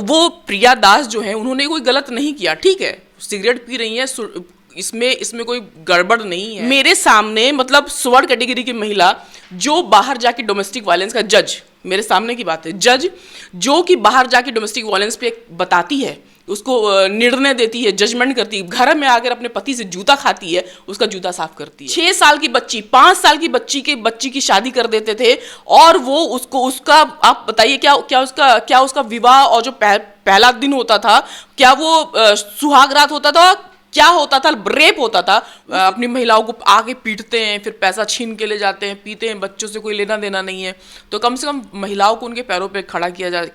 वो प्रिया दास जो है उन्होंने कोई गलत नहीं किया, ठीक है, सिगरेट पी रही है, इसमें कोई गड़बड़ नहीं है। मेरे सामने मतलब स्वर्ण कैटेगरी की महिला जो बाहर जाके डोमेस्टिक वायलेंस का जज, मेरे सामने की बात है, जज जो कि बाहर जाके डोमेस्टिक वायलेंस पे बताती है, उसको निर्णय देती है, जजमेंट करती है, घर में आकर अपने पति से जूता खाती है, उसका जूता साफ करती है। 6 साल की बच्ची, 5 साल की बच्ची की शादी कर देते थे और वो उसका आप बताइए क्या उसका विवाह और जो पहला दिन होता था, क्या वो सुहाग रात होता था, क्या होता था, रेप होता था। अपनी महिलाओं को आगे पीटते हैं, फिर पैसा छीन के ले जाते हैं, पीते हैं, बच्चों से कोई लेना देना नहीं है। तो कम से कम महिलाओं को उनके पैरों पे खड़ा किया जाए।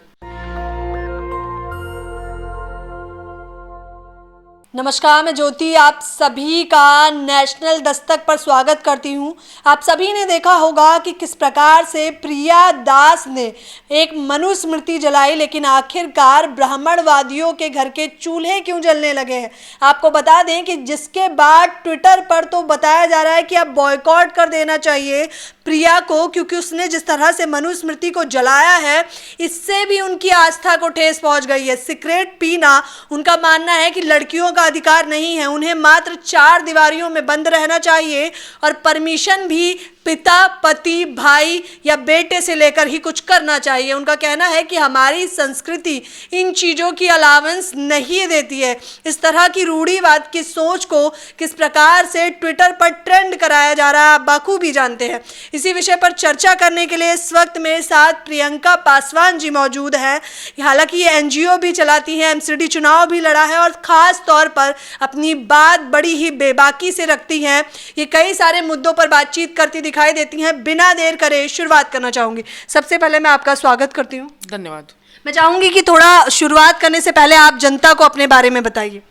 नमस्कार, मैं ज्योति आप सभी का नेशनल दस्तक पर स्वागत करती हूं। आप सभी ने देखा होगा कि किस प्रकार से प्रिया दास ने एक मनुस्मृति जलाई, लेकिन आखिरकार ब्राह्मणवादियों के घर के चूल्हे क्यों जलने लगे हैं। आपको बता दें कि जिसके बाद ट्विटर पर तो बताया जा रहा है कि अब बॉयकॉट कर देना चाहिए प्रिया को, क्योंकि उसने जिस तरह से मनुस्मृति को जलाया है, इससे भी उनकी आस्था को ठेस पहुंच गई है। सिगरेट पीना उनका मानना है कि लड़कियों का अधिकार नहीं है, उन्हें मात्र 4 दीवारियों में बंद रहना चाहिए और परमिशन भी पिता, पति, भाई या बेटे से लेकर ही कुछ करना चाहिए। उनका कहना है कि हमारी संस्कृति इन चीज़ों की अलावेंस नहीं देती है। इस तरह की रूढ़िवाद की सोच को किस प्रकार से ट्विटर पर ट्रेंड कराया जा रहा है, आप बखूबी जानते हैं। इसी विषय पर चर्चा करने के लिए इस वक्त मेरे साथ प्रियंका पासवान जी मौजूद हैं। हालांकि ये एनजीओ भी चलाती हैं, एमसीडी चुनाव भी लड़ा है और ख़ास तौर पर अपनी बात बड़ी ही बेबाकी से रखती हैं। ये कई सारे मुद्दों पर बातचीत करती दिखाई देती हैं। बिना देर करे शुरुआत करना चाहूँगी। सबसे पहले मैं आपका स्वागत करती हूँ। धन्यवाद। मैं चाहूँगी कि थोड़ा शुरुआत करने से पहले आप जनता को अपने बारे में बताइए।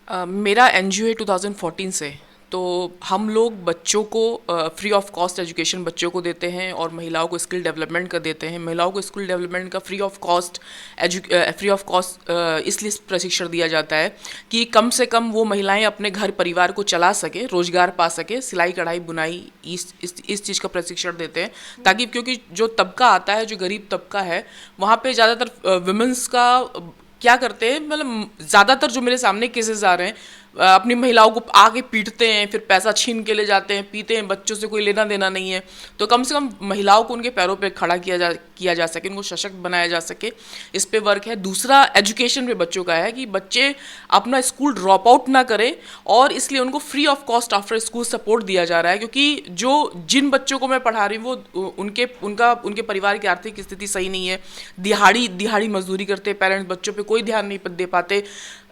मेरा एनजीओ है 2014 से, तो हम लोग बच्चों को फ्री ऑफ कॉस्ट एजुकेशन बच्चों को देते हैं और महिलाओं को स्किल डेवलपमेंट का देते हैं। महिलाओं को स्किल डेवलपमेंट का फ्री ऑफ कॉस्ट इसलिए प्रशिक्षण दिया जाता है कि कम से कम वो महिलाएं अपने घर परिवार को चला सके, रोजगार पा सके, सिलाई कढ़ाई बुनाई इस चीज़ का प्रशिक्षण देते हैं, ताकि क्योंकि जो तबका आता है, जो गरीब तबका है, वहाँ पे ज़्यादातर वुमेंस का क्या करते हैं, मतलब ज़्यादातर जो मेरे सामने केसेस आ रहे हैं, अपनी महिलाओं को आगे पीटते हैं, फिर पैसा छीन के ले जाते हैं, पीते हैं, बच्चों से कोई लेना देना नहीं है। तो कम से कम महिलाओं को उनके पैरों पे खड़ा किया जा सके, उनको सशक्त बनाया जा सके, इस पे वर्क है। दूसरा एजुकेशन पे बच्चों का है कि बच्चे अपना स्कूल ड्रॉप आउट ना करें, और इसलिए उनको free of cost after school support दिया जा रहा है, क्योंकि जिन बच्चों को मैं पढ़ा रही हूँ वो उनके परिवार की आर्थिक स्थिति सही नहीं है। दिहाड़ी मजदूरी करते पेरेंट्स, बच्चों पे कोई ध्यान नहीं दे पाते।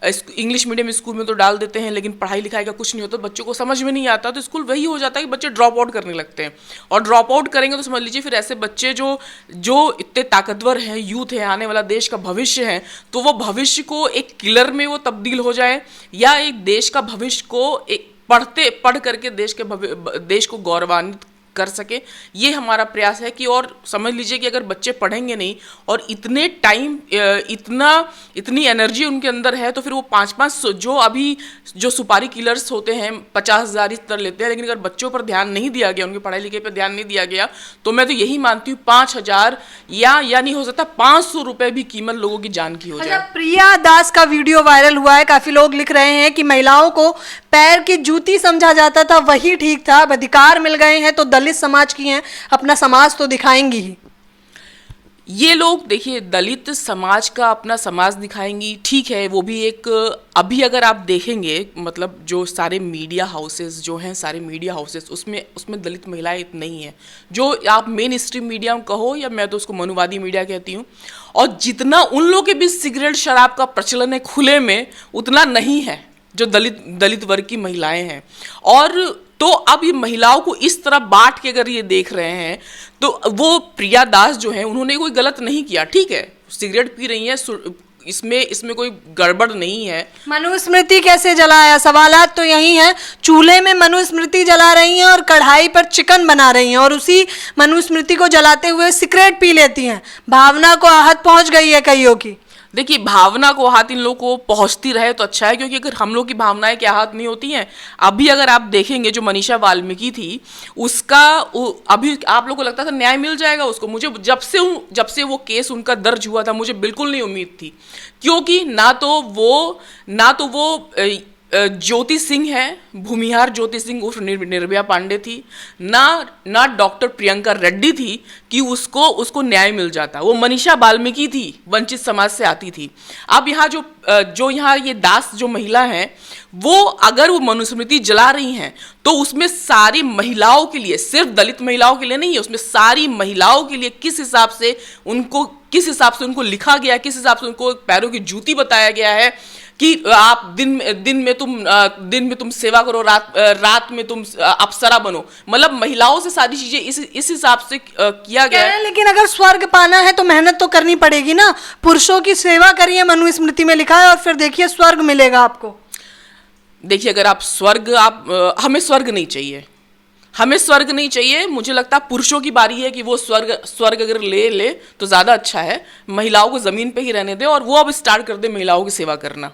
इंग्लिश मीडियम स्कूल में तो डाल देते हैं, लेकिन पढ़ाई लिखाई का कुछ नहीं होता, बच्चों को समझ में नहीं आता, तो स्कूल वही हो जाता है कि बच्चे ड्रॉप आउट करने लगते हैं। और ड्रॉप आउट करेंगे तो समझ लीजिए फिर ऐसे बच्चे जो इतने ताकतवर हैं, यूथ है, आने वाला देश का भविष्य है, तो वो भविष्य को एक किलर में वो तब्दील हो जाए, या एक देश का भविष्य को एक पढ़ करके देश को गौरवान्वित कर सके। ये हमारा प्रयास है कि, और समझ लीजिए कि अगर बच्चे पढ़ेंगे नहीं और इतने टाइम इतनी एनर्जी उनके अंदर है, तो फिर वो 5-5 जो सुपारी किलर्स होते हैं 50,000 इस तरह लेते हैं, लेकिन अगर बच्चों पर ध्यान नहीं दिया गया, उनकी पढ़ाई लिखाई पर ध्यान नहीं दिया गया, तो मैं तो यही मानती हूँ 5,000 या नहीं हो सकता 500 रुपये भी कीमत लोगों की जान की हो जाए। प्रिया दास का वीडियो वायरल हुआ है, काफी लोग लिख रहे हैं कि महिलाओं को पैर की जूती समझा जाता था, वही ठीक था, अब अधिकार मिल गए हैं तो दलित समाज की हैं, अपना समाज तो दिखाएंगी ही। ये लोग देखिए, दलित समाज का अपना समाज दिखाएंगी, ठीक है, वो भी एक, अभी अगर आप देखेंगे, मतलब जो सारे मीडिया हाउसेस जो हैं, सारे मीडिया हाउसेस उसमें दलित महिलाएं नहीं हैं। जो आप मेन स्ट्रीम मीडिया कहो, या मैं तो उसको मनुवादी मीडिया कहती हूँ, और जितना उन लोगों के बीच सिगरेट शराब का प्रचलन है खुले में, उतना नहीं है जो दलित वर्ग की महिलाएं हैं। और तो अब ये महिलाओं को इस तरह बांट के अगर ये देख रहे हैं, तो वो प्रिया दास जो है उन्होंने कोई गलत नहीं किया, ठीक है, सिगरेट पी रही है, इसमें कोई गड़बड़ नहीं है। मनुस्मृति कैसे जलाया, सवालात तो यही हैं। चूल्हे में मनुस्मृति जला रही हैं और कढ़ाई पर चिकन बना रही हैं, और उसी मनुस्मृति को जलाते हुए सिगरेट पी लेती हैं। भावना को आहत पहुंच गई है कईयों की। देखिए, भावना को हाथ इन लोगों को पहुंचती रहे तो अच्छा है, क्योंकि अगर हम लोग की भावनाएं क्या हाथ नहीं होती हैं। अभी अगर आप देखेंगे जो मनीषा वाल्मीकि थी उसका अभी आप लोगों को लगता था न्याय मिल जाएगा उसको। मुझे जब से वो केस उनका दर्ज हुआ था मुझे बिल्कुल नहीं उम्मीद थी, क्योंकि ना तो वो ज्योति सिंह है, भूमिहार ज्योति सिंह उर्फ निर्भया पांडे थी, ना डॉक्टर प्रियंका रेड्डी थी कि उसको न्याय मिल जाता। वो मनीषा वाल्मीकि थी, वंचित समाज से आती थी। अब यहाँ जो यहाँ ये दास जो महिला हैं, वो अगर वो मनुस्मृति जला रही हैं तो उसमें सारी महिलाओं के लिए, सिर्फ दलित महिलाओं के लिए नहीं है, उसमें सारी महिलाओं के लिए किस हिसाब से उनको लिखा गया, किस हिसाब से उनको पैरों की जूती बताया गया है कि आप दिन में तुम सेवा करो, रात में तुम अप्सरा बनो। मतलब महिलाओं से सारी चीजें इस हिसाब से किया गया है। लेकिन अगर स्वर्ग पाना है तो मेहनत तो करनी पड़ेगी ना। पुरुषों की सेवा करिए, मनुस्मृति में लिखा है, और फिर देखिए स्वर्ग मिलेगा आपको। देखिए, अगर हमें स्वर्ग नहीं चाहिए, हमें स्वर्ग नहीं चाहिए। मुझे लगता है पुरुषों की बारी है कि वो स्वर्ग अगर ले तो ज्यादा अच्छा है। महिलाओं को जमीन पे ही रहने दे और वो अब स्टार्ट कर दे महिलाओं की सेवा करना।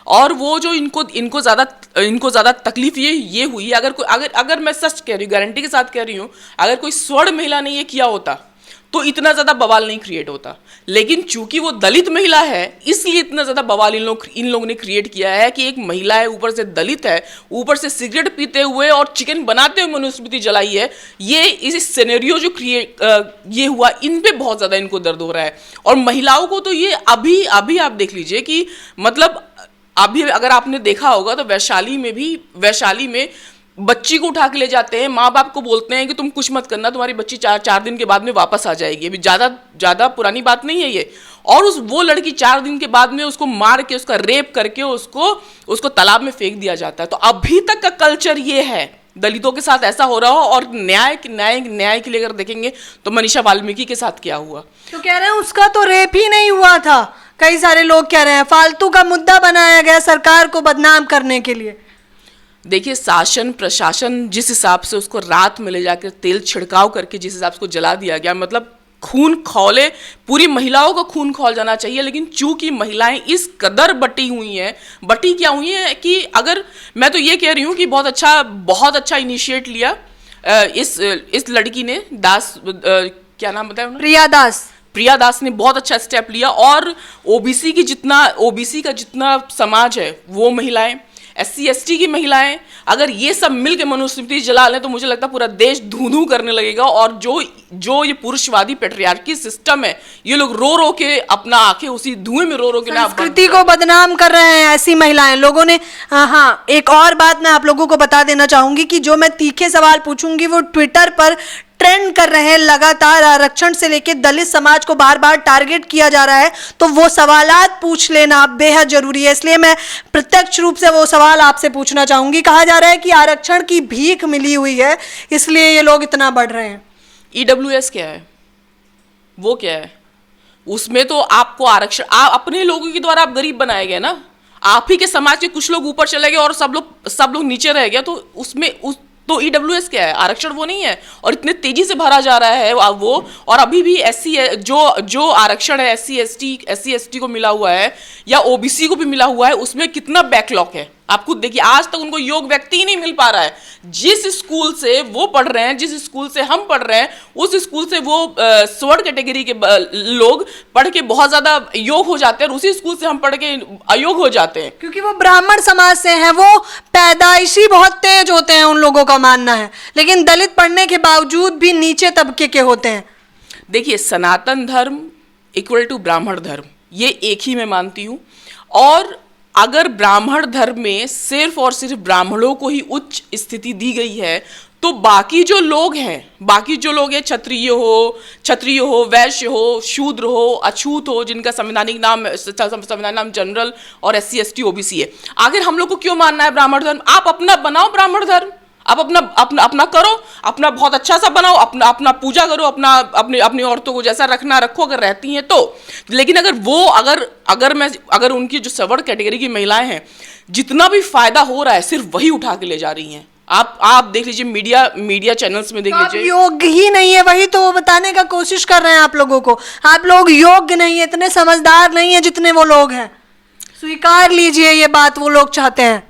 और वो जो इनको ज्यादा तकलीफ ये हुई, अगर मैं सच कह रही हूँ, गारंटी के साथ कह रही हूँ, अगर कोई स्वर्ण महिला ने ये किया होता तो इतना ज्यादा बवाल नहीं क्रिएट होता। लेकिन चूंकि वो दलित महिला है, इसलिए इतना ज्यादा बवाल इन लोगों ने क्रिएट किया है कि एक महिला है, ऊपर से दलित है, ऊपर से सिगरेट पीते हुए और चिकन बनाते हुए मनुस्मृति जलाई है। ये इस सिनेरियो जो ये हुआ, इन पे बहुत ज्यादा इनको दर्द हो रहा है। और महिलाओं को तो ये अभी आप देख लीजिए कि मतलब अभी अगर आपने देखा होगा तो वैशाली में बच्ची को उठा के ले जाते हैं, माँ बाप को बोलते हैं कि तुम कुछ मत करना, तुम्हारी बच्ची चार दिन के बाद में वापस आ जाएगी। अभी ज्यादा पुरानी बात नहीं है ये। और वो लड़की 4 दिन के बाद में उसको मार के, उसका रेप करके उसको तालाब में फेंक दिया जाता है। तो अभी तक का कल्चर ये है, दलितों के साथ ऐसा हो रहा हो। और न्याय के लिए अगर देखेंगे तो मनीषा वाल्मीकि के साथ क्या हुआ, तो कह रहे हैं उसका तो रेप ही नहीं हुआ था। कई सारे लोग कह रहे हैं फालतू का मुद्दा बनाया गया सरकार को बदनाम करने के लिए। देखिए, शासन प्रशासन जिस हिसाब से उसको रात में ले जाकर तेल छिड़काव करके जिस हिसाब से उसको जला दिया गया, मतलब खून खौले, पूरी महिलाओं का खून खौल जाना चाहिए। लेकिन चूंकि महिलाएं इस कदर बटी क्या हुई हैं कि अगर मैं तो ये कह रही हूँ कि बहुत अच्छा इनिशिएट लिया इस लड़की ने, क्या नाम बताया उन्होंने, प्रिया दास ने बहुत अच्छा स्टेप लिया। और ओबीसी का जितना समाज है, वो महिलाएं, SC ST की महिलाएं, अगर ये सब मिलकर मनुस्मृति जला लें तो मुझे लगता है पूरा देश धू करने लगेगा। और जो ये पुरुषवादी पेट्रियार्की सिस्टम है, ये लोग रो के अपना आंखें उसी धुएं में रो के संस्कृति को बदनाम कर रहे हैं ऐसी महिलाएं। लोगों ने हाँ, एक और बात मैं आप लोगों को बता देना चाहूंगी कि जो मैं तीखे सवाल पूछूंगी वो ट्विटर पर ट्रेंड कर रहे हैं। लगातार आरक्षण से लेकर दलित समाज को बार बार टारगेट किया जा रहा है, तो वो सवालात पूछ लेना बेहद जरूरी है। इसलिए मैं प्रत्यक्ष रूप से वो सवाल आपसे पूछना चाहूंगी। कहा जा रहा है कि आरक्षण की भीख मिली हुई है, इसलिए ये लोग इतना बढ़ रहे हैं। EWS क्या है, वो क्या है? उसमें तो आपको आरक्षण, आप अपने लोगों के द्वारा आप गरीब बनाए गए ना, आप ही के समाज के कुछ लोग ऊपर चले गए और सब लोग नीचे रह गए। तो उसमें तो EWS क्या है? आरक्षण वो नहीं है। और इतने तेजी से भरा जा रहा है वो। और अभी भी जो आरक्षण है SC ST को मिला हुआ है या OBC को भी मिला हुआ है, उसमें कितना बैकलॉग है आप खुद देखिए। आज तक उनको योग्य व्यक्ति ही नहीं मिल पा रहा है। जिस स्कूल से वो पढ़ रहे हैं, जिस स्कूल से हम पढ़ रहे हैं, उस स्कूल से वो स्वर्ण कैटेगरी के लोग पढ़ के बहुत ज्यादा योग्य हो जाते हैं, और उसी स्कूल से हम पढ़ के अयोग्य हो जाते हैं, क्योंकि वो ब्राह्मण समाज से हैं। वो पैदाइशी बहुत तेज होते हैं, उन लोगों का मानना है। लेकिन दलित पढ़ने के बावजूद भी नीचे तबके के होते हैं। देखिए, सनातन धर्म इक्वल टू ब्राह्मण धर्म, ये एक ही मैं मानती हूँ। और अगर ब्राह्मण धर्म में सिर्फ और सिर्फ ब्राह्मणों को ही उच्च स्थिति दी गई है, तो बाकी जो लोग हैं, क्षत्रिय हो, वैश्य हो, शूद्र हो, अछूत हो, जिनका संवैधानिक नाम जनरल और SC ST OBC है, आखिर हम लोग को क्यों मानना है ब्राह्मण धर्म? आप अपना बनाओ ब्राह्मण धर्म, आप अपना करो, अपना बहुत अच्छा सा बनाओ, अपना पूजा करो, अपनी औरतों को जैसा रखना रखो अगर रहती हैं तो। लेकिन अगर उनकी जो सवर्ण कैटेगरी की महिलाएं हैं, जितना भी फायदा हो रहा है सिर्फ वही उठा के ले जा रही हैं। आप देख लीजिए, मीडिया चैनल्स में देख तो आप लीजिए। योग्य ही नहीं है, वही तो वो बताने का कोशिश कर रहे हैं आप लोगों को। आप लोग योग्य नहीं है, इतने समझदार नहीं है जितने वो लोग हैं। स्वीकार लीजिए ये बात, वो लोग चाहते हैं।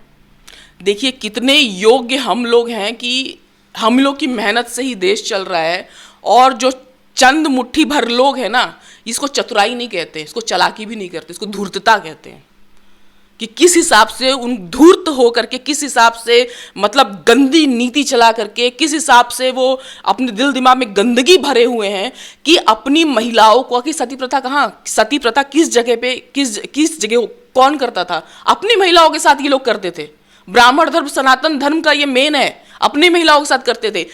देखिए कितने योग्य हम लोग हैं कि हम लोग की मेहनत से ही देश चल रहा है। और जो चंद मुट्ठी भर लोग हैं ना, इसको चतुराई नहीं कहते, इसको चालाकी भी नहीं करते, इसको धूर्तता कहते हैं। कि किस हिसाब से उन धूर्त हो करके, किस हिसाब से मतलब गंदी नीति चला करके, किस हिसाब से वो अपने दिल दिमाग में गंदगी भरे हुए हैं कि अपनी महिलाओं को, कि सती प्रथा कहाँ, सती प्रथा किस जगह पे, किस जगह कौन करता था? अपनी महिलाओं के साथ ये लोग करते थे। ब्राह्मण धर्म, सनातन धर्म का ये मेन है, अपनी महिलाओं के साथ करते थे।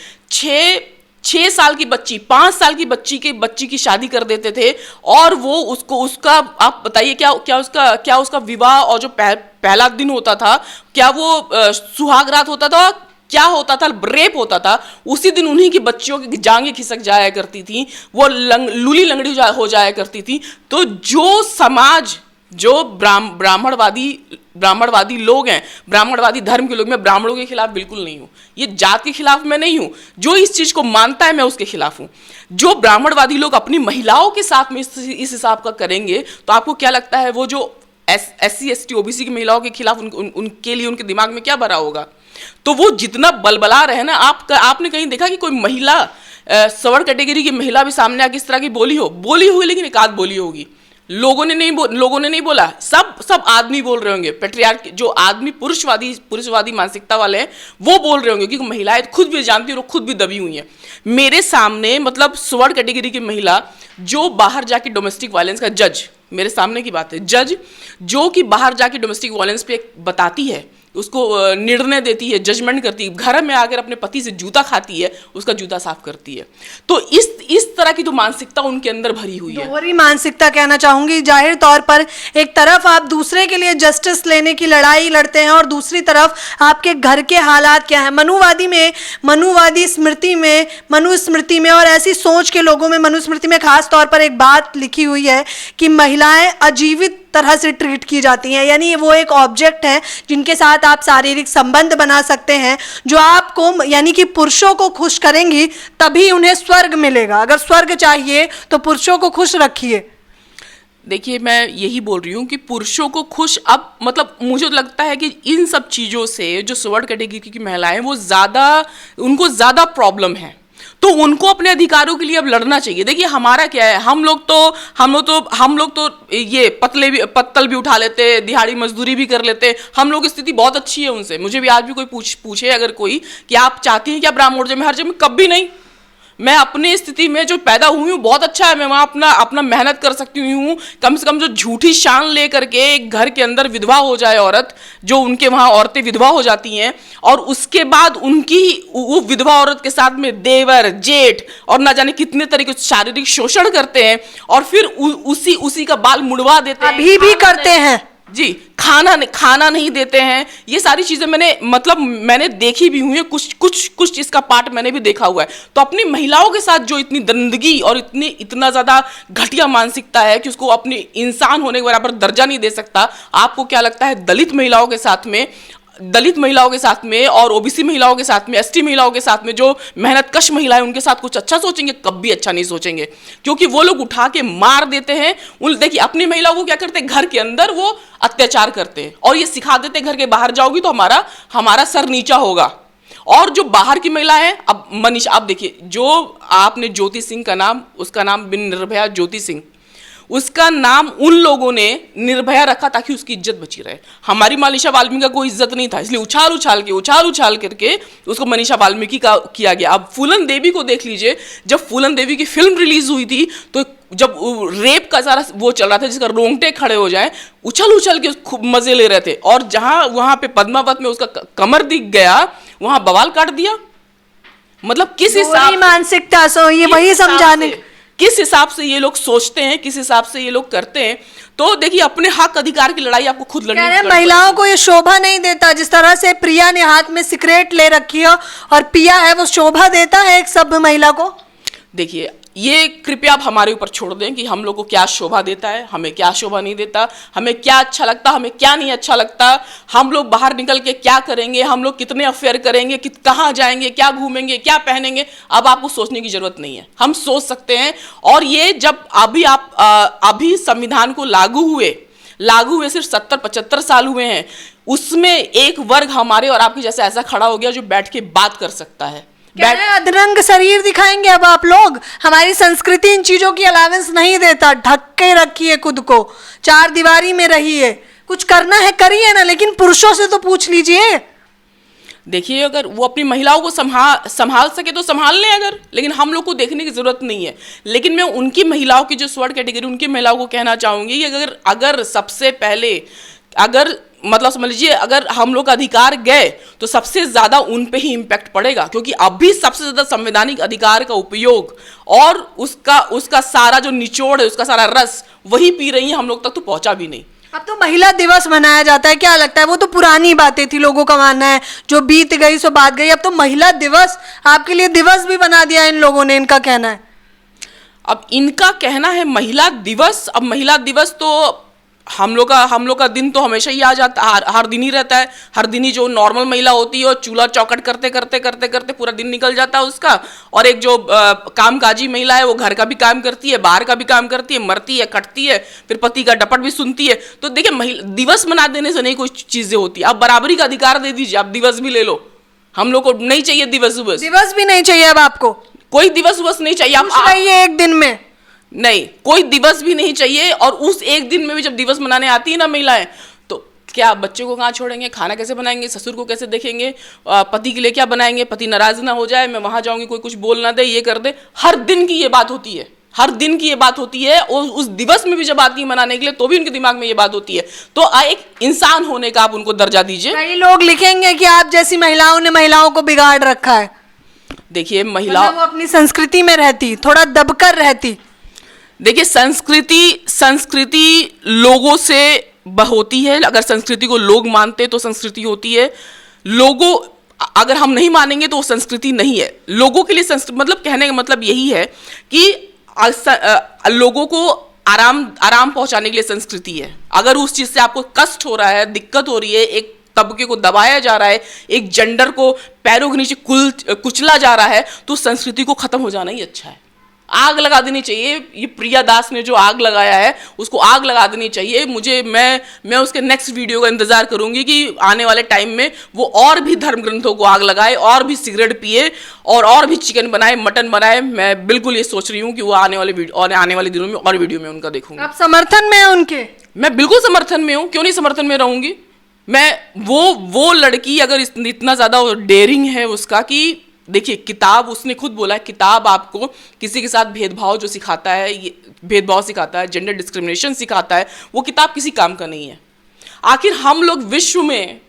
6 साल की बच्ची, 5 साल की बच्ची की शादी कर देते थे। और वो उसका आप बताइए क्या उसका विवाह और जो पहला दिन होता था, क्या वो सुहाग रात होता था, क्या होता था? रेप होता था। उसी दिन उन्हीं की बच्चियों की जांघें खिसक जाया करती थी, वो लूली लंगड़ी हो जाया करती थी। तो जो समाज, जो ब्राह्मणवादी लोग हैं, ब्राह्मणवादी धर्म के लोग, मैं ब्राह्मणों के खिलाफ बिल्कुल नहीं हूं, ये जात के खिलाफ मैं नहीं हूं। जो इस चीज को मानता है मैं उसके खिलाफ हूं। जो ब्राह्मणवादी लोग अपनी महिलाओं के साथ में इस हिसाब का करेंगे, तो आपको क्या लगता है वो जो SC ST OBC की महिलाओं के खिलाफ उनके लिए उनके दिमाग में क्या भरा होगा? तो वो जितना बलबला रहे ना, आपने कहीं देखा कि कोई महिला, सवर्ण कैटेगरी की महिला भी सामने आके इस तरह की बोली होगी, लेकिन एक आध बोली होगी। लोगों ने नहीं बोला, सब आदमी बोल रहे होंगे। पेट्रियार्क, जो आदमी पुरुषवादी मानसिकता वाले हैं, वो बोल रहे होंगे, क्योंकि महिलाएं खुद भी जानती हैं और खुद भी दबी हुई हैं। मेरे सामने मतलब स्वर्ण कैटेगरी की महिला जो बाहर जाके डोमेस्टिक वायलेंस का जज, मेरे सामने की बात है, जज जो कि बाहर जाके डोमेस्टिक वायलेंस पे बताती है, उसको निर्णय देती है, जजमेंट करती है, घर में आकर अपने पति से जूता खाती है, उसका जूता साफ करती है। तो इस तरह की तो मानसिकता उनके अंदर भरी हुई है। दोहरी मानसिकता कहना चाहूंगी। जाहिर तौर पर एक तरफ आप दूसरे के लिए जस्टिस लेने की लड़ाई लड़ते हैं और दूसरी तरफ आपके घर के हालात क्या हैं। मनुवादी स्मृति में, मनुस्मृति में और ऐसी सोच के लोगों में, मनुस्मृति में खास तौर पर एक बात लिखी हुई है कि महिलाएं अजीवित तरह से ट्रीट की जाती हैं। यानी वो एक ऑब्जेक्ट है जिनके साथ आप शारीरिक संबंध बना सकते हैं, जो आपको यानी कि पुरुषों को खुश करेंगी तभी उन्हें स्वर्ग मिलेगा। अगर स्वर्ग चाहिए तो पुरुषों को खुश रखिए। देखिए, मैं यही बोल रही हूँ कि पुरुषों को खुश, अब मतलब मुझे तो लगता है कि इन सब चीज़ों से जो स्वर्ण कैटेगरी की महिलाएं, उनको ज़्यादा प्रॉब्लम है। तो उनको अपने अधिकारों के लिए अब लड़ना चाहिए। देखिए हमारा क्या है, हम लोग तो ये पत्तल भी उठा लेते, दिहाड़ी मजदूरी भी कर लेते। हम लोग की स्थिति बहुत अच्छी है उनसे। मुझे भी आज भी कोई पूछे अगर कोई कि आप चाहती हैं क्या ब्राह्मण, मैं हर जगह कभी नहीं, मैं अपनी स्थिति में जो पैदा हुई हूँ बहुत अच्छा है, मैं वहाँ अपना मेहनत कर सकती हूँ। कम से कम जो झूठी शान ले करके एक घर के अंदर विधवा हो जाए औरत, जो उनके वहाँ औरतें विधवा हो जाती हैं और उसके बाद उनकी वो विधवा औरत के साथ में देवर, जेठ और ना जाने कितने तरीके से शारीरिक शोषण करते हैं और फिर उसी का बाल मुड़वा देते हैं, अभी भी करते हैं जी। खाना नहीं देते हैं। ये सारी चीजें मैंने देखी भी हुई है, कुछ इसका पार्ट मैंने भी देखा हुआ है। तो अपनी महिलाओं के साथ जो इतनी दरिंदगी और इतना ज्यादा घटिया मानसिकता है कि उसको अपनी इंसान होने के बराबर दर्जा नहीं दे सकता, आपको क्या लगता है दलित महिलाओं के साथ में और OBC महिलाओं के साथ में, ST महिलाओं के साथ में, जो मेहनत कश महिलाएं, उनके साथ कुछ अच्छा सोचेंगे? कभी अच्छा नहीं सोचेंगे, क्योंकि वो लोग उठा के मार देते हैं। देखिए अपनी महिलाओं को क्या करते हैं, घर के अंदर वो अत्याचार करते हैं और ये सिखा देते हैं घर के बाहर जाओगी तो हमारा सर नीचा होगा। और जो बाहर की महिला है, अब मनीषा, आप देखिए, जो आपने ज्योति सिंह का नाम, उसका नाम बिन निर्भया ज्योति सिंह, उसका नाम उन लोगों ने निर्भया रखा ताकि उसकी इज्जत बची रहे। हमारी मनीषा वाल्मीकि का कोई इज्जत नहीं था, इसलिए उछाल करके उसको मनीषा वाल्मीकि का किया गया। अब फूलन देवी को देख लीजिए, जब फूलन देवी की फिल्म रिलीज हुई थी तो जब रेप का सारा वो चल रहा था जिसका रोंगटे खड़े हो जाए, उछल के खूब मजे ले रहे थे, और वहां पे पद्मावत में उसका कमर दिख गया, वहां बवाल काट दिया। मतलब किस हिसाब मानसिकता सो ये वही समझाने, किस हिसाब से ये लोग सोचते हैं, किस हिसाब से ये लोग करते हैं। तो देखिए अपने हक अधिकार की लड़ाई आपको खुद लड़नी है। महिलाओं को ये शोभा नहीं देता, जिस तरह से प्रिया ने हाथ में सिगरेट ले रखी है और पिया है, वो शोभा देता है एक सभ्य महिला को। देखिए ये कृपया आप हमारे ऊपर छोड़ दें कि हम लोग को क्या शोभा देता है, हमें क्या शोभा नहीं देता, हमें क्या अच्छा लगता, हमें क्या नहीं अच्छा लगता, हम लोग बाहर निकल के क्या करेंगे, हम लोग कितने अफेयर करेंगे, कहाँ जाएंगे, क्या घूमेंगे, क्या पहनेंगे। अब आपको सोचने की जरूरत नहीं है, हम सोच सकते हैं। और ये जब अभी संविधान को लागू हुए सिर्फ 70-75 साल हुए हैं, उसमें एक वर्ग हमारे और आपके जैसे ऐसा खड़ा हो गया जो बैठ के बात कर सकता है। अधरंग शरीर दिखाएंगे अब आप लोग? हमारी संस्कृति इन चीजों की अलावेंस नहीं देता। ढक के रखिए खुद को, 4 दीवारी में रहिए, कुछ करना है करिए ना, लेकिन पुरुषों से तो पूछ लीजिए। देखिए, अगर वो अपनी महिलाओं को संभाल सके तो संभाल लें अगर, लेकिन हम लोग को देखने की जरूरत नहीं है। लेकिन मैं उनकी महिलाओं की जो स्वर्ण कैटेगरी, उनकी महिलाओं को कहना चाहूंगी कि अगर सबसे पहले मतलब समझ लीजिए, अगर हम लोग अधिकार गए तो सबसे ज्यादा उन पे ही इंपैक्ट पड़ेगा, क्योंकि अभी सबसे ज्यादा संवैधानिक अधिकार का उपयोग और उसका सारा जो निचोड़ है, उसका सारा रस वही पी रही है, हम लोग तक तो पहुंचा भी नहीं। अब तो महिला दिवस मनाया जाता है, क्या लगता है? वो तो पुरानी बातें थी, लोगों का मानना है जो बीत गई सो बात गई। अब तो महिला दिवस आपके लिए दिवस भी बना दिया इन लोगों ने, इनका कहना है। अब इनका कहना है महिला दिवस। अब महिला दिवस तो हम लोग का दिन तो हमेशा ही आ जाता, हर दिन ही रहता है। हर दिन ही जो नॉर्मल महिला होती है वो चूल्हा चौकट करते करते करते करते पूरा दिन निकल जाता है उसका। और एक जो कामकाजी महिला है वो घर का भी काम करती है, बाहर का भी काम करती है, मरती है, कटती है, फिर पति का डपट भी सुनती है। तो देखिए, महिला दिवस मना देने से नहीं कोई चीजें होती। आप बराबरी का अधिकार दे दीजिए, आप दिवस भी ले लो। हम लोग को नहीं चाहिए दिवस भी नहीं चाहिए। अब आपको कोई दिवस नहीं चाहिए। आप एक दिन में नहीं, कोई दिवस भी नहीं चाहिए। और उस एक दिन में भी जब दिवस मनाने आती है ना महिलाएं, तो क्या बच्चों को कहाँ छोड़ेंगे, खाना कैसे बनाएंगे, ससुर को कैसे देखेंगे, पति के लिए क्या बनाएंगे, पति नाराज ना हो जाए, मैं वहां जाऊंगी कोई कुछ बोल ना दे, ये कर दे। हर दिन की ये बात होती है, हर दिन की ये बात होती है। और उस दिवस में भी जब आती है मनाने के लिए, तो भी उनके दिमाग में ये बात होती है। तो एक इंसान होने का आप उनको दर्जा दीजिए। कई लोग लिखेंगे कि आप जैसी महिलाओं ने महिलाओं को बिगाड़ रखा है। देखिए, महिला वो अपनी संस्कृति में रहती, थोड़ा दबकर रहती। देखिए, संस्कृति लोगों से होती है। अगर संस्कृति को लोग मानते तो संस्कृति होती है। लोगों अगर हम नहीं मानेंगे तो वो संस्कृति नहीं है। लोगों के लिए संस्कृति मतलब, कहने का मतलब यही है कि लोगों को आराम पहुंचाने के लिए संस्कृति है। अगर उस चीज से आपको कष्ट हो रहा है, दिक्कत हो रही है, एक तबके को दबाया जा रहा है, एक जेंडर को पैरों के नीचे कुचला जा रहा है, तो संस्कृति को खत्म हो जाना ही अच्छा है। आग लगा देनी चाहिए। ये प्रिया दास ने जो आग लगाया है उसको आग लगा देनी चाहिए। मैं उसके नेक्स्ट वीडियो का इंतजार करूंगी कि आने वाले टाइम में वो और भी धर्म ग्रंथों को आग लगाए, और भी सिगरेट पिए, और भी चिकन बनाए, मटन बनाए। मैं बिल्कुल ये सोच रही हूँ कि वो आने वाले दिनों में और वीडियो में उनका देखूंगा। आप समर्थन में हैं उनके? मैं बिल्कुल समर्थन में हूँ, क्यों नहीं समर्थन में रहूंगी मैं। वो लड़की अगर इतना ज्यादा डेयरिंग है उसका कि देखिए, किताब, उसने खुद बोला है, किताब आपको किसी के साथ भेदभाव जो सिखाता है, ये भेदभाव सिखाता है, जेंडर डिस्क्रिमिनेशन सिखाता है, वो किताब किसी काम का नहीं है। आखिर हम लोग विश्व में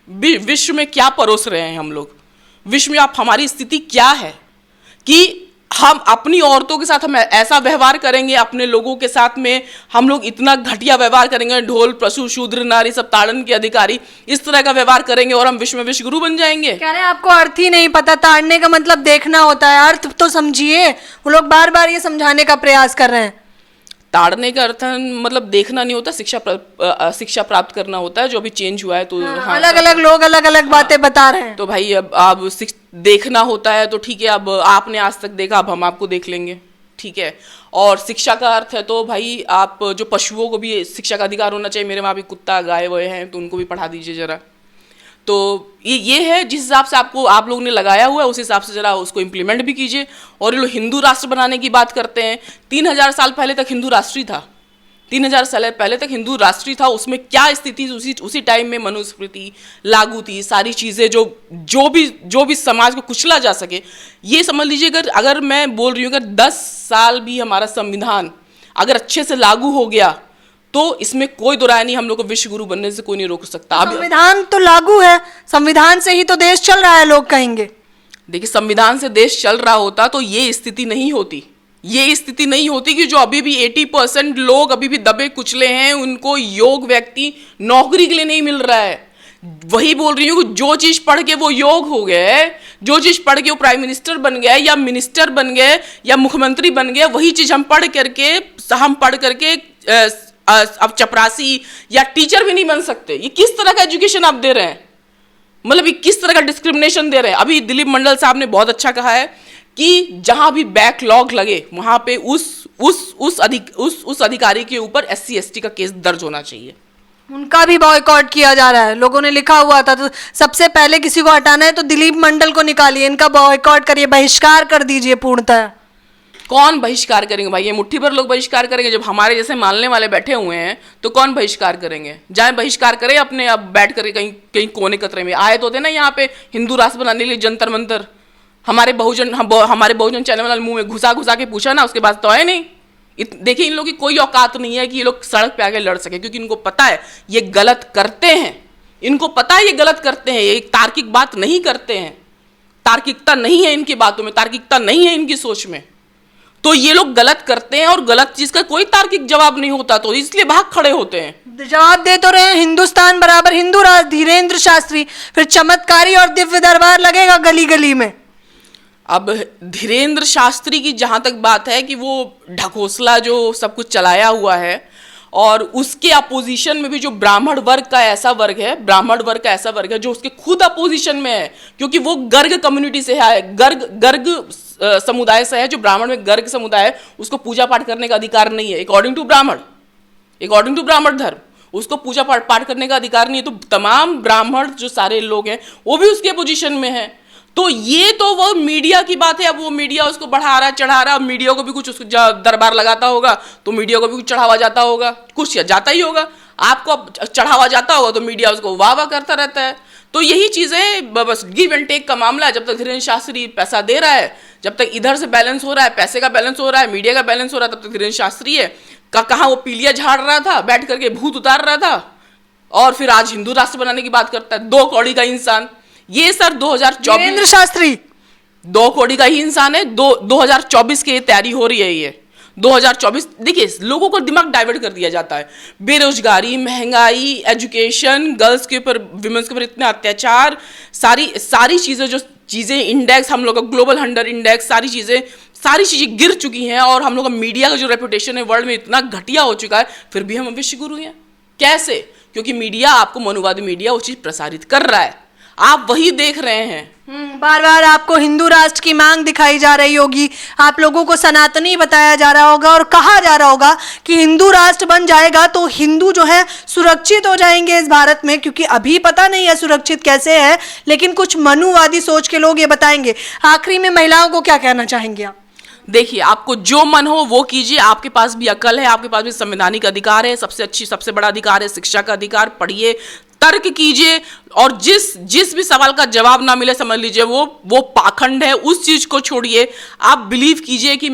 क्या परोस रहे हैं? हम लोग विश्व में हमारी स्थिति क्या है कि हम अपनी औरतों के साथ हम ऐसा व्यवहार करेंगे, अपने लोगों के साथ में हम लोग इतना घटिया व्यवहार करेंगे, ढोल पशु शूद्र नारी सब ताड़न के अधिकारी, इस तरह का व्यवहार करेंगे और हम विश्व में विश्व गुरु बन जाएंगे। कह रहे हैं आपको अर्थ ही नहीं पता। ताड़ने का मतलब देखना होता है, अर्थ तो समझिए। वो लोग बार बार ये समझाने का प्रयास कर रहे हैं। ताड़ने का अर्थ मतलब देखना नहीं होता, शिक्षा प्राप्त करना होता है, जो अभी चेंज हुआ है। तो हाँ, अलग अलग लोग अलग अलग बातें बता रहे हैं। तो भाई, अब आप देखना होता है तो ठीक है, अब आपने आज तक देखा, अब हम आपको देख लेंगे, ठीक है। और शिक्षा का अर्थ है तो भाई, आप जो पशुओं को भी शिक्षा का अधिकार होना चाहिए। मेरे वहाँ भी कुत्ता गाय वाय हैं, तो उनको भी पढ़ा दीजिए जरा। तो ये है जिस हिसाब से आप लोगों ने लगाया हुआ है, उस हिसाब से जरा उसको इम्प्लीमेंट भी कीजिए। और ये लोग हिंदू राष्ट्र बनाने की बात करते हैं। 3000 साल पहले तक हिंदू राष्ट्र ही था। 3000 साल पहले तक हिंदू राष्ट्र था। उसमें क्या स्थिति, उसी टाइम में मनुस्मृति लागू थी, सारी चीज़ें जो भी समाज को कुचला जा सके। ये समझ लीजिए, अगर मैं बोल रही हूँ, अगर 10 साल भी हमारा संविधान अगर अच्छे से लागू हो गया तो इसमें कोई दो राय नहीं, हम लोग को विश्व गुरु बनने से कोई नहीं रोक सकता। संविधान तो लागू है, संविधान से ही तो देश चल रहा है, लोग कहेंगे। देखिए, संविधान से देश चल रहा होता तो ये स्थिति नहीं होती। ये स्थिति नहीं होती कि जो अभी भी 80% लोग अभी भी दबे कुचले हैं, उनको योग्य व्यक्ति नौकरी के लिए नहीं मिल रहा है। वही बोल रही हूँ कि जो चीज पढ़ के वो योग हो गए, जो चीज पढ़ के वो प्राइम मिनिस्टर बन गए या मिनिस्टर बन गए या मुख्यमंत्री बन गए, वही चीज हम पढ़ करके अब चपरासी या टीचर भी नहीं बन सकते। ये किस तरह का एजुकेशन आप दे रहे हैं? मतलब ये किस तरह का डिस्क्रिमिनेशन दे रहे हैं? अभी दिलीप मंडल साहब ने बहुत अच्छा कहा है कि जहां भी बैकलॉग लगे वहां पे उस अधिकारी के ऊपर SC ST का केस दर्ज होना चाहिए। उनका भी बॉयकॉट किया जा रहा है, लोगों ने लिखा हुआ था। तो सबसे पहले किसी को हटाना है तो दिलीप मंडल को निकालिए, इनका बॉयकॉट करिए, बहिष्कार कर दीजिए पूर्णतः। कौन बहिष्कार करेंगे भाई? ये मुट्ठी भर लोग बहिष्कार करेंगे। जब हमारे जैसे मानने वाले बैठे हुए हैं तो कौन बहिष्कार करेंगे? जाए बहिष्कार करें अपने, अब बैठ करके कहीं कहीं कोने कतरे में। आए तो थे ना यहाँ पे हिंदू राष्ट्र बनाने के लिए जंतर मंतर। हमारे बहुजन चैनल वाले मुंह में घुसा के पूछा ना, उसके बाद तो आए नहीं। देखिए, इन लोगों की कोई औकात नहीं है कि ये लोग सड़क पे आके लड़ सके, क्योंकि इनको पता है ये गलत करते हैं। इनको पता है ये गलत करते हैं, ये एक तार्किक बात नहीं करते हैं। तार्किकता नहीं है इनकी बातों में, तार्किकता नहीं है इनकी सोच में। तो ये लोग गलत करते हैं और गलत चीज का कोई तार्किक जवाब नहीं होता, तो इसलिए भाग खड़े होते हैं। जवाब दे तो रहे हैं, हिंदुस्तान बराबर हिंदू राष्ट्र, धीरेन्द्र शास्त्री, फिर चमत्कारी और दिव्य दरबार लगेगा गली गली में। अब धीरेन्द्र शास्त्री की जहां तक बात है कि वो ढकोसला जो सब कुछ चलाया हुआ है, और उसके अपोजिशन में भी जो ब्राह्मण वर्ग का ऐसा वर्ग है जो उसके खुद अपोजिशन में है, क्योंकि वो गर्ग कम्युनिटी से है, गर्ग समुदाय से है। जो ब्राह्मण में गर्ग समुदाय है उसको पूजा पाठ करने का अधिकार नहीं है, अकॉर्डिंग टू ब्राह्मण धर्म उसको पूजा पाठ करने का अधिकार नहीं है। तो तमाम ब्राह्मण जो सारे लोग हैं वो भी उसके अपोजिशन में है। तो ये तो वो मीडिया की बात है। अब वो मीडिया उसको बढ़ा रहा चढ़ा रहा, मीडिया को भी कुछ उसको दरबार लगाता होगा तो मीडिया को भी कुछ चढ़ावा जाता होगा, कुछ जाता ही होगा। आपको अब चढ़ावा जाता होगा तो मीडिया उसको वाह वाह करता रहता है। तो यही चीजें, बस गिव एंड टेक का मामला है। जब तक धीरेन्द्र शास्त्री पैसा दे रहा है, जब तक इधर से बैलेंस हो रहा है, पैसे का बैलेंस हो रहा है, मीडिया का बैलेंस हो रहा है, तब तक धीरेन्द्र शास्त्री है। कहाँ वो पीलिया झाड़ रहा था, बैठ करके भूत उतार रहा था, और फिर आज हिंदू राष्ट्र बनाने की बात करता है। 2 कौड़ी का इंसान ये सर 2024 धीरेन्द्र शास्त्री 2 कौड़ी का ही इंसान है। 2024 की तैयारी हो रही है। ये 2024, देखिए लोगों को दिमाग डाइवर्ट कर दिया जाता है। बेरोजगारी, महंगाई, एजुकेशन, गर्ल्स के ऊपर, विमेंस के ऊपर इतने अत्याचार, सारी चीजें इंडेक्स, हम लोग का ग्लोबल हंगर इंडेक्स, सारी चीजें गिर चुकी हैं, और हम लोग का मीडिया का जो रेपुटेशन है वर्ल्ड में इतना घटिया हो चुका है, फिर भी हम विश्व गुरु हैं। कैसे? क्योंकि मीडिया, आपको मनुवादी मीडिया वो चीज प्रसारित कर रहा है, आप वही देख रहे हैं। बार बार आपको हिंदू राष्ट्र की मांग दिखाई जा रही होगी, आप लोगों को सनातनी बताया जा रहा होगा और कहा जा रहा होगा कि हिंदू राष्ट्र बन जाएगा तो हिंदू जो है सुरक्षित हो जाएंगे इस भारत में, क्योंकि अभी पता नहीं है सुरक्षित कैसे है, लेकिन कुछ मनुवादी सोच के लोग ये बताएंगे। आखिरी में महिलाओं को क्या कहना चाहेंगे आप? देखिए, आपको जो मन हो वो कीजिए, आपके पास भी अकल है, आपके पास भी संवैधानिक अधिकार है, सबसे बड़ा अधिकार है शिक्षा का अधिकार। पढ़िए, तर्क कीजिए, और जिस भी सवाल का जवाब ना मिले, समझ लीजिए वो पाखंड है, उस चीज को छोड़िए। आप बिलीव कीजिए कि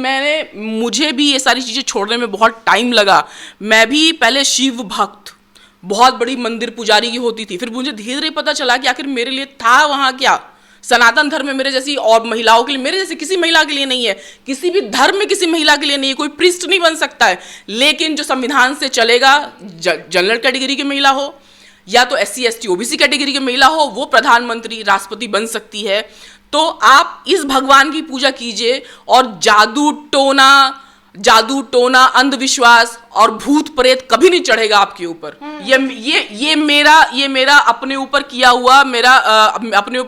मुझे भी ये सारी चीजें छोड़ने में बहुत टाइम लगा। मैं भी पहले शिव भक्त, बहुत बड़ी मंदिर पुजारी की होती थी, फिर मुझे धीरे धीरे पता चला कि आखिर मेरे लिए था वहां क्या। सनातन धर्म में मेरे जैसी और महिलाओं के लिए, मेरे जैसे किसी महिला के लिए नहीं है, किसी भी धर्म में किसी महिला के लिए नहीं है, कोई प्रीस्ट नहीं बन सकता है। लेकिन जो संविधान से चलेगा, जनरल कैटेगरी की महिला हो या तो SC ST OBC कैटेगरी की महिला हो, वो प्रधानमंत्री, राष्ट्रपति बन सकती है। तो आप इस भगवान की पूजा कीजिए, और जादू टोना, अंधविश्वास और भूत प्रेत कभी नहीं चढ़ेगा आपके ऊपर। ये मेरा अपने ऊपर किया हुआ, अपने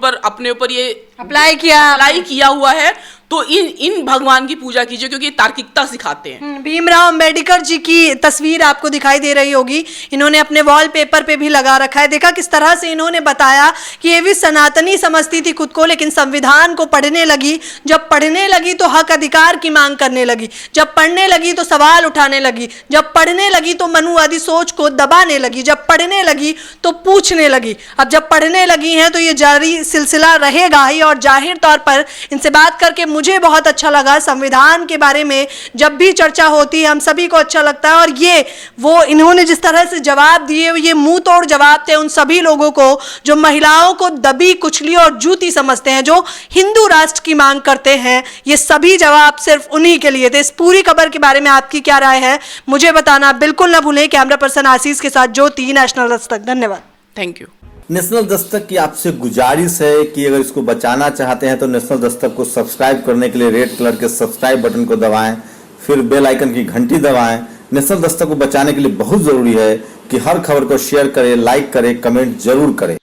ऊपर ये अप्लाई किया हुआ है। तो इन भगवान की पूजा कीजिए, क्योंकि तार्किकता सिखाते हैं। भीमराव अंबेडकर जी की तस्वीर आपको दिखाई दे रही होगी, इन्होंने अपने वॉलपेपर पे भी लगा रखा है। देखा किस तरह से इन्होंने बताया कि ये भी सनातनी समझती थी खुद को, लेकिन संविधान को पढ़ने लगी। जब पढ़ने लगी तो हक अधिकार की मांग करने लगी, जब पढ़ने लगी तो सवाल उठाने लगी, जब पढ़ने लगी तो मनुवादी सोच को दबाने लगी, जब पढ़ने लगी तो पूछने लगी। अब जब पढ़ने लगी हैं तो ये जारी सिलसिला रहेगा ही। और जाहिर तौर पर इनसे बात करके मुझे बहुत अच्छा लगा। संविधान के बारे में जब भी चर्चा होती है हम सभी को अच्छा लगता है, और इन्होंने जिस तरह से जवाब दिए, ये मुंह तोड़ जवाब थे उन सभी लोगों को जो महिलाओं को दबी कुचली और जूती समझते हैं, जो हिंदू राष्ट्र की मांग करते हैं। ये सभी जवाब सिर्फ उन्हीं के लिए थे। इस पूरी खबर के बारे में आपकी क्या राय है मुझे बताना बिल्कुल ना भूलें। कैमरा पर्सन आशीष के साथ ज्योति, नेशनल दस्तक। धन्यवाद। Thank you. नेशनल दस्तक की आपसे गुजारिश है कि अगर इसको बचाना चाहते हैं तो नेशनल दस्तक को सब्सक्राइब करने के लिए रेड कलर के सब्सक्राइब बटन को दबाएं, फिर बेल आइकन की घंटी दबाएं। नेशनल दस्तक को बचाने के लिए बहुत जरूरी है कि हर खबर को शेयर करें, लाइक करें, कमेंट जरूर करें।